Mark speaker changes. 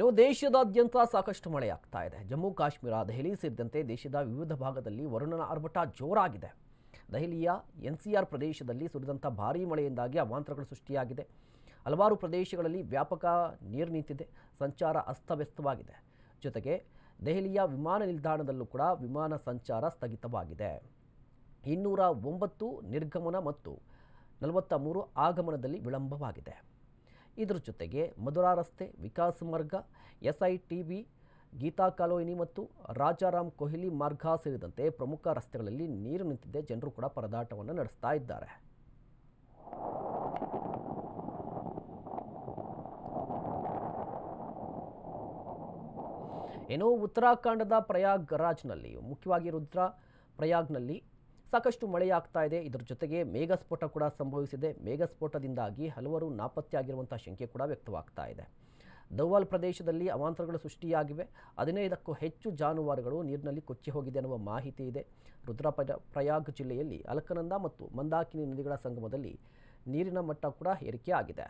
Speaker 1: ಇನ್ನು ದೇಶದಾದ್ಯಂತ ಸಾಕಷ್ಟು ಮಳೆಯಾಗ್ತಾ ಇದೆ. ಜಮ್ಮು ಕಾಶ್ಮೀರ, ದೆಹಲಿ ಸೇರಿದಂತೆ ದೇಶದ ವಿವಿಧ ಭಾಗದಲ್ಲಿ ವರುಣನ ಆರ್ಭಟ ಜೋರಾಗಿದೆ. ದೆಹಲಿಯ ಎನ್ಸಿಆರ್ ಪ್ರದೇಶದಲ್ಲಿ ಸುರಿದಂಥ ಭಾರೀ ಮಳೆಯಿಂದಾಗಿ ಅವಾಂತರಗಳು ಸೃಷ್ಟಿಯಾಗಿದೆ. ಹಲವಾರು ಪ್ರದೇಶಗಳಲ್ಲಿ ವ್ಯಾಪಕ ನೀರು ನಿಂತಿದೆ, ಸಂಚಾರ ಅಸ್ತವ್ಯಸ್ತವಾಗಿದೆ. ಜೊತೆಗೆ ದೆಹಲಿಯ ವಿಮಾನ ನಿಲ್ದಾಣದಲ್ಲೂ ಕೂಡ ವಿಮಾನ ಸಂಚಾರ ಸ್ಥಗಿತವಾಗಿದೆ. 209 ನಿರ್ಗಮನ ಮತ್ತು 43 ಆಗಮನದಲ್ಲಿ ವಿಳಂಬವಾಗಿದೆ. ಇದರ ಜೊತೆಗೆ ಮಧುರಾ ರಸ್ತೆ, ವಿಕಾಸ್ ಮಾರ್ಗ, SITB, ಗೀತಾ ಕಾಲೋನಿ ಮತ್ತು ರಾಜಾರಾಮ್ ಕೊಹ್ಲಿ ಮಾರ್ಗ ಸೇರಿದಂತೆ ಪ್ರಮುಖ ರಸ್ತೆಗಳಲ್ಲಿ ನೀರು ನಿಂತಿದೆ. ಜನರು ಕೂಡ ಪರದಾಟವನ್ನು ನಡೆಸ್ತಾ ಇದ್ದಾರೆ. ಇನ್ನು ಉತ್ತರಾಖಂಡದ ಪ್ರಯಾಗ್ರಾಜ್ನಲ್ಲಿ, ಮುಖ್ಯವಾಗಿ ರುದ್ರಪ್ರಯಾಗ್ನಲ್ಲಿ ಸಾಕಷ್ಟು ಮಳೆಯಾಗ್ತಾ ಇದೆ. ಇದರ ಜೊತೆಗೆ ಮೇಘಸ್ಫೋಟ ಕೂಡ ಸಂಭವಿಸಿದೆ. ಮೇಘಸ್ಫೋಟದಿಂದಾಗಿ ಹಲವರು ನಾಪತ್ತೆಯಾಗಿರುವಂಥ ಶಂಕೆ ಕೂಡ ವ್ಯಕ್ತವಾಗ್ತಾ ಇದೆ. ದೌವಾಲ್ ಪ್ರದೇಶದಲ್ಲಿ ಅವಾಂತರಗಳು ಸೃಷ್ಟಿಯಾಗಿವೆ. 15ಕ್ಕೂ ಹೆಚ್ಚು ಜಾನುವಾರುಗಳು ನೀರಿನಲ್ಲಿ ಕೊಚ್ಚಿ ಹೋಗಿದೆ ಎನ್ನುವ ಮಾಹಿತಿ ಇದೆ. ರುದ್ರಪ್ರಯಾಗ್ ಜಿಲ್ಲೆಯಲ್ಲಿ ಅಲಕನಂದ ಮತ್ತು ಮಂದಾಕಿನಿ ನದಿಗಳ ಸಂಗಮದಲ್ಲಿ ನೀರಿನ ಮಟ್ಟ ಕೂಡ ಏರಿಕೆಯಾಗಿದೆ.